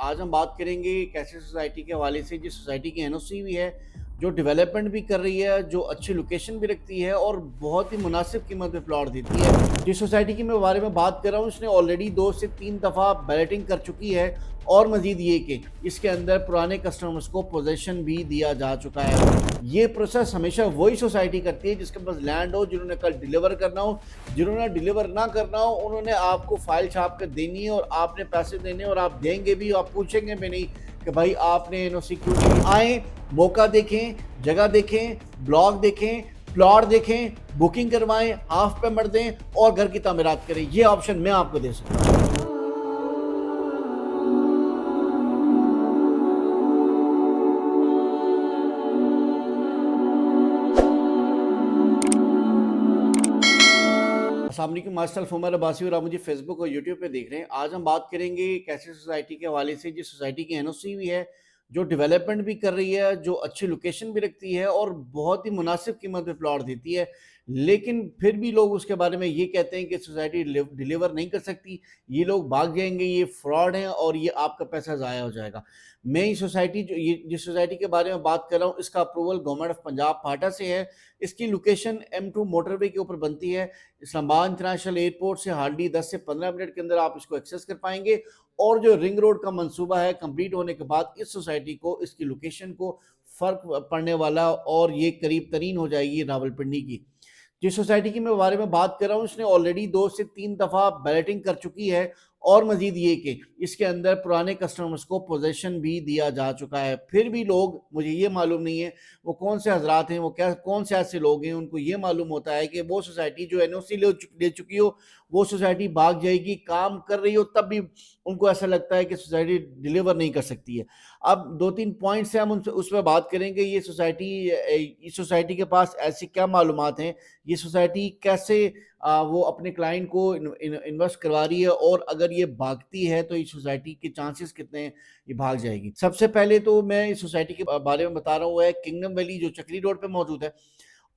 आज हम बात करेंगे एक ऐसी सोसाइटी के हवाले से जिस सोसाइटी की एनओसी भी है, जो डेवलपमेंट भी कर रही है, जो अच्छी लोकेशन भी रखती है और बहुत ही मुनासिब कीमत पे प्लॉट देती है। जिस सोसाइटी की मैं बारे में बात कर रहा हूँ, इसने ऑलरेडी 2 से 3 दफ़ा बैलेटिंग कर चुकी है और मज़ीद ये कि इसके अंदर पुराने कस्टमर्स को पोज़ीशन भी दिया जा चुका है। ये प्रोसेस हमेशा वही सोसाइटी करती है जिसके पास लैंड हो, जिन्होंने कल डिलीवर करना हो। जिन्होंने डिलीवर ना करना हो, उन्होंने आपको फाइल छाप कर देनी है और आपने पैसे देने और आप देंगे भी, आप पूछेंगे भी नहीं कि भाई आपने एनओसी क्यों दी। आए, मौका देखें, जगह देखें, ब्लॉक देखें, प्लॉट देखें, बुकिंग करवाएं, हाफ पेमेंट दें और घर की तामीरात करें। ये ऑप्शन मैं आपको दे सकता हूँ। अस्सलाम वालेकुम, मास्टर उमर अब्बासी और आप मुझे फेसबुक और यूट्यूब पे देख रहे हैं। आज हम बात करेंगे एक ऐसी सोसाइटी के हवाले से जिस सोसाइटी की एनओसी भी है, जो डेवलपमेंट भी कर रही है, जो अच्छी लोकेशन भी रखती है और बहुत ही मुनासिब कीमत पे प्लॉट देती है। लेकिन फिर भी लोग उसके बारे में ये कहते हैं कि सोसाइटी डिलीवर नहीं कर सकती, ये लोग भाग जाएंगे, ये फ्रॉड है और ये आपका पैसा ज़ाया हो जाएगा। मैं ये सोसाइटी जो ये जिस सोसाइटी के बारे में बात कर रहा हूँ, इसका अप्रूवल गवर्नमेंट ऑफ पंजाब फाटा से है। इसकी लोकेशन M2 मोटरवे के ऊपर बनती है। इस्लामाबाद इंटरनेशनल एयरपोर्ट से हार्डली 10 से 15 मिनट के अंदर आप इसको एक्सेस कर पाएंगे और जो रिंग रोड का मंसूबा है कंप्लीट होने के बाद इस सोसाइटी को, इसकी लोकेशन को फ़र्क पड़ने वाला और ये करीब तरीन हो जाएगी रावलपिंडी की। जिस सोसाइटी की मैं बारे में बात कर रहा हूँ, इसने ऑलरेडी 2 से 3 दफ़ा बैलेटिंग कर चुकी है और मज़ीद ये कि इसके अंदर पुराने कस्टमर्स को पोज़ीशन भी दिया जा चुका है। फिर भी लोग, मुझे ये मालूम नहीं है वो कौन से हज़रात हैं, वो क्या कौन से ऐसे लोग हैं, उनको ये मालूम होता है कि वो सोसाइटी जो एनओसी ले चुकी हो, वो सोसाइटी भाग जाएगी, काम कर रही हो, तब भी उनको ऐसा लगता है कि सोसाइटी डिलीवर नहीं कर सकती है। अब 2-3 पॉइंट्स हैं, हम उनसे उस पे बात करेंगे। इस सोसाइटी के पास ऐसी क्या मालूमात हैं, ये सोसाइटी कैसे वो अपने क्लाइंट को इन्वेस्ट करवा रही है और अगर ये भागती है तो इस सोसाइटी के चांसेस कितने हैं ये भाग जाएगी। सबसे पहले तो मैं इस सोसाइटी के बारे में बता रहा हूँ, है किंगडम वैली, जो चक्री रोड पे मौजूद है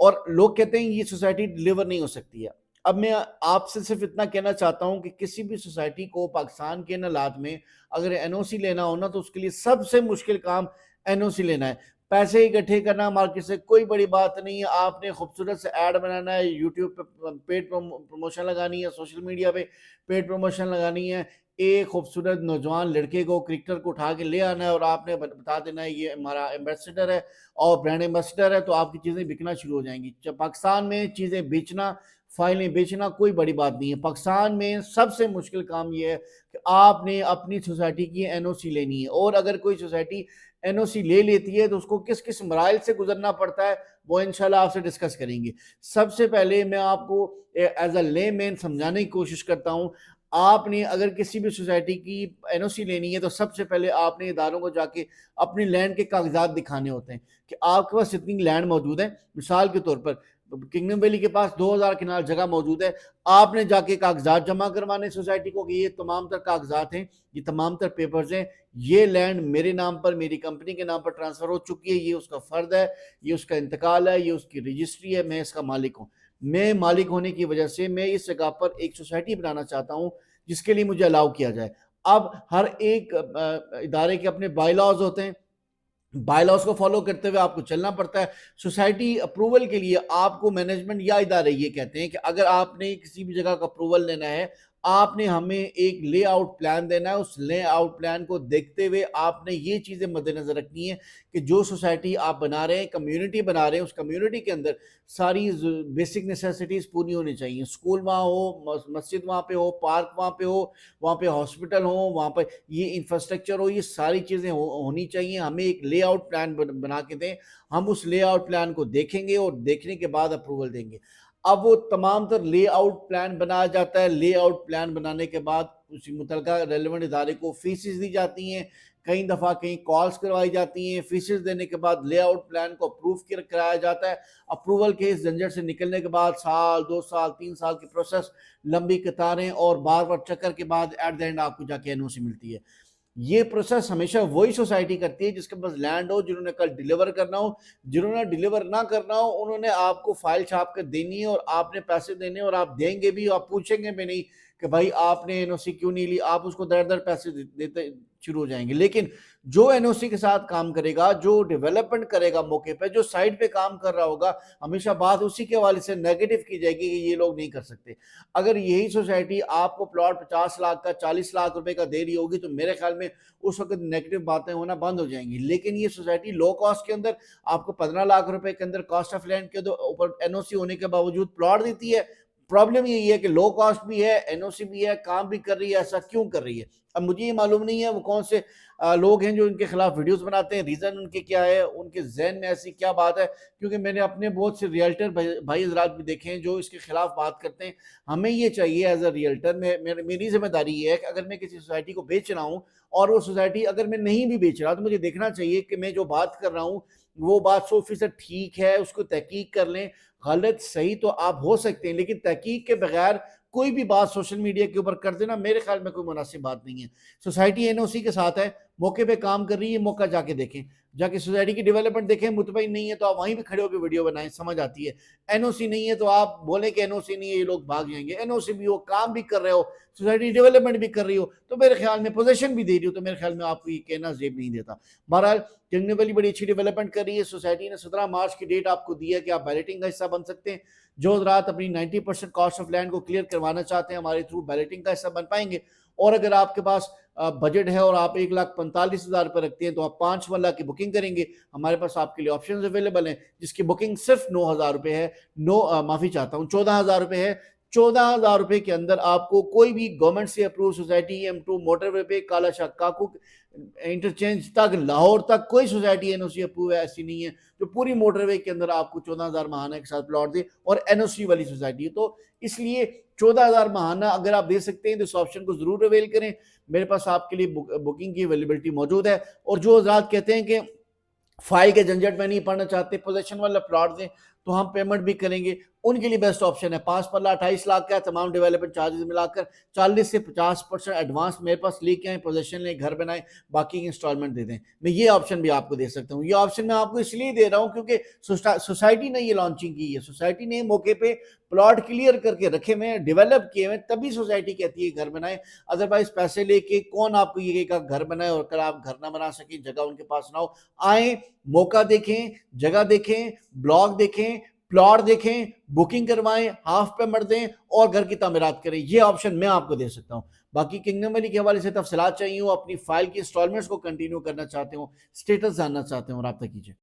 और लोग कहते हैं ये सोसाइटी डिलीवर नहीं हो सकती है। अब मैं आपसे सिर्फ इतना कहना चाहता हूं कि किसी भी सोसाइटी को पाकिस्तान के हालात में अगर एनओसी लेना हो ना, तो उसके लिए सबसे मुश्किल काम एनओसी लेना है। पैसे इकट्ठे करना मार्केट से कोई बड़ी बात नहीं है। आपने खूबसूरत से ऐड बनाना है, यूट्यूब पे पेड प्रमोशन लगानी है, सोशल मीडिया पे पेड प्रमोशन लगानी है। एक खूबसूरत नौजवान लड़के को, क्रिकेटर को उठा के ले आना है और आपने बता देना है ये हमारा एम्बेसडर है और ब्रांड एम्बेसडर है, तो आपकी चीज़ें बिकना शुरू हो जाएंगी। जब पाकिस्तान में चीज़ें बेचना, फाइलें बेचना कोई बड़ी बात नहीं है। पाकिस्तान में सबसे मुश्किल काम ये है कि आपने अपनी सोसाइटी की एनओसी लेनी है और अगर कोई सोसाइटी एनओसी ले लेती है तो उसको किस किस मराइल से गुजरना पड़ता है, वो इंशाल्लाह आपसे डिस्कस करेंगे। सबसे पहले मैं आपको एज अ लेमैन समझाने की कोशिश करता हूँ। आपने अगर किसी भी सोसाइटी की एनओसी लेनी है तो सबसे पहले आपने इदारों को जाके अपनी लैंड के कागजात दिखाने होते हैं कि आपके पास इतनी लैंड मौजूद है। मिसाल के तौर पर किंगडम वैली के पास 2000 किनाल जगह मौजूद है। आपने जाके कागजात जमा करवाने सोसाइटी को कि ये तमाम तर कागजात हैं, ये तमाम तर पेपर्स हैं, ये लैंड मेरे नाम पर, मेरी कंपनी के नाम पर ट्रांसफ़र हो चुकी है, ये उसका फ़र्द है, ये उसका इंतकाल है, ये उसकी रजिस्ट्री है, मैं इसका मालिक हूँ। मैं मालिक होने की वजह से मैं इस जगह पर एक सोसाइटी बनाना चाहता हूँ जिसके लिए मुझे अलाउ किया जाए। अब हर एक इदारे के अपने बाय लॉज होते हैं, बाय लॉज को फॉलो करते हुए आपको चलना पड़ता है। सोसाइटी अप्रूवल के लिए आपको मैनेजमेंट या इदारे ये कहते हैं कि अगर आपने किसी भी जगह का अप्रूवल लेना है, आपने हमें एक लेआउट प्लान देना है। उस लेआउट प्लान को देखते हुए आपने ये चीज़ें मद्देनज़र रखनी है कि जो सोसाइटी आप बना रहे हैं, कम्युनिटी बना रहे हैं, उस कम्युनिटी के अंदर सारी बेसिक नेसेसिटीज़ पूरी होनी चाहिए। स्कूल वहाँ हो, मस्जिद वहाँ पे हो, पार्क वहाँ पे हो, वहाँ पे हॉस्पिटल हो, वहाँ पर ये इंफ्रास्ट्रक्चर हो, ये सारी चीज़ें होनी चाहिए। हमें एक लेआउट प्लान बना के दें, हम उस लेआउट प्लान को देखेंगे और देखने के बाद अप्रूवल देंगे। अब वो तमाम तर लेआउट प्लान बनाया जाता है। लेआउट प्लान बनाने के बाद उसी मुतलका रेलिवेंट इदारे को फीसेस दी जाती हैं, कई दफ़ा कहीं कॉल्स करवाई जाती हैं। फीसेस देने के बाद लेआउट प्लान को अप्रूव कराया जाता है। अप्रूवल के इस झंझट से निकलने के बाद साल, 2 साल, 3 साल की प्रोसेस, लंबी कतारें और बार-बार चक्कर के बाद एट द एंड आपको जाके एनओसी मिलती है। ये प्रोसेस हमेशा वही सोसाइटी करती है जिसके पास लैंड हो, जिन्होंने कल डिलीवर करना हो। जिन्होंने डिलीवर ना करना हो, उन्होंने आपको फाइल छाप कर देनी है और आपने पैसे देने और आप देंगे भी, आप पूछेंगे भी नहीं कि भाई आपने एनओसी क्यों नहीं ली, आप उसको दर-दर पैसे देते शुरू हो जाएँगे। लेकिन जो एनओसी के साथ काम करेगा, जो डेवलपमेंट करेगा मौके पे, जो साइट पे काम कर रहा होगा, हमेशा बात उसी के हवाले से नेगेटिव की जाएगी कि ये लोग नहीं कर सकते। अगर यही सोसाइटी आपको प्लॉट 50 लाख का, 40 लाख रुपए का दे रही होगी, तो मेरे ख्याल में उस वक़्त नेगेटिव बातें होना बंद हो जाएँगी। लेकिन ये सोसाइटी लो कॉस्ट के अंदर आपको 15 लाख रुपए के अंदर कॉस्ट ऑफ लैंड के ऊपर एनओसी होने के बावजूद प्लॉट देती है। प्रॉब्लम यही है कि लो कॉस्ट भी है, एनओसी भी है, काम भी कर रही है, ऐसा क्यों कर रही है? अब मुझे ये मालूम नहीं है वो कौन से लोग हैं जो इनके खिलाफ वीडियोस बनाते हैं, रीज़न उनके क्या है, उनके ज़हन में ऐसी क्या बात है, क्योंकि मैंने अपने बहुत से रियल्टर भाई हज़रात भी देखे हैं जो इसके खिलाफ बात करते हैं। हमें ये चाहिए एज़ अ रियल्टर, मेरी ज़िम्मेदारी ये है कि अगर मैं किसी सोसाइटी को बेच रहा हूँ और वो सोसाइटी अगर मैं नहीं भी बेच रहा, तो मुझे देखना चाहिए कि मैं जो बात कर रहा हूँ, वो बात 100% ठीक है, उसको तहकीक कर लें। गलत सही तो आप हो सकते हैं, लेकिन तहकीक के बगैर कोई भी बात सोशल मीडिया के ऊपर कर देना मेरे ख्याल में कोई मुनासिब बात नहीं है। सोसाइटी एनओसी के साथ है, मौके पे काम कर रही है, मौका जाके देखें, जाके सोसाइटी की डेवलपमेंट देखें। मुतमईन नहीं है तो आप वहीं पे खड़े होकर वीडियो बनाएं, समझ आती है। एनओसी नहीं है तो आप बोलें कि एनओसी नहीं है, ये लोग भाग जाएंगे। एनओसी भी हो, काम भी कर रहे हो, सोसाइटी डेवलपमेंट भी कर रही हो, तो मेरे ख्याल में पोजेशन भी दे रही हो, तो मेरे ख्याल में आपको ये कहना जेब नहीं देता। बहरहाल किंगडम वैली बड़ी अच्छी डेवलपमेंट कर रही है। सोसाइटी ने 17 मार्च की डेट आपको दी है कि आप बैलेटिंग का हिस्सा बन सकते हैं। जो हज़रात अपनी 90% कॉस्ट ऑफ लैंड को क्लियर करवाना चाहते हैं, हमारे थ्रू बैलेटिंग का हिस्सा बन पाएंगे। और अगर आपके पास बजट है और आप 1,45,000 रुपये रखते हैं, तो आप 5 वल्ला की बुकिंग करेंगे। हमारे पास आपके लिए ऑप्शन अवेलेबल हैं, जिसकी बुकिंग सिर्फ 9,000 रुपये है। माफ़ी चाहता हूँ, 14,000 रुपये है। 14,000 रुपये के अंदर आपको कोई भी गवर्नमेंट से अप्रूव सोसाइटी, M2 मोटरवे पे काला शाह काकू इंटरचेंज तक, लाहौर तक कोई सोसाइटी एनओसी अप्रूव है ऐसी नहीं है जो पूरी मोटरवे के अंदर आपको 14,000 महाना के साथ प्लॉट दे और एनओसी वाली सोसाइटी है। तो इसलिए 14,000 महाना अगर आप दे सकते हैं तो इस ऑप्शन को जरूर अवेल करें। मेरे पास आपके लिए बुकिंग की अवेलेबिलिटी मौजूद है। और जो हज़रात कहते हैं कि फाइल के झंझट में नहीं पढ़ना चाहते, पोजेशन वाला प्लॉट दें, तो हम पेमेंट भी करेंगे। उनके लिए बेस्ट ऑप्शन है 5 पल्ला 28 लाख का, तमाम डेवलपमेंट चार्जेस मिलाकर 40 से 50% एडवांस मेरे पास लेके आए, पोजेशन लें, घर बनाएं, बाकी इंस्टॉलमेंट दे दें। मैं ये ऑप्शन भी आपको दे सकता हूँ। ये ऑप्शन मैं आपको इसलिए दे रहा हूँ क्योंकि सोसाइटी ने ये लॉन्चिंग की है। सोसाइटी ने मौके पे प्लॉट क्लियर करके रखे हुए हैं, डेवलप किए हुए, तभी सोसाइटी कहती है घर बनाए। अदरवाइज पैसे लेके कौन आपको ये कहेगा घर बनाए और कल आप घर ना बना सके, जगह उनके पास ना हो। आए, मौका देखें, जगह देखें, ब्लॉक देखें, प्लॉट देखें, बुकिंग करवाएं, हाफ पेमेंट दें और घर की तामीरात करें। ये ऑप्शन मैं आपको दे सकता हूं। बाकी किंगडम वैली के हवाले से तफसीलात चाहिए हो, अपनी फाइल की इंस्टॉलमेंट्स को कंटिन्यू करना चाहते हो, स्टेटस जानना चाहते हो, रब्ता कीजिए।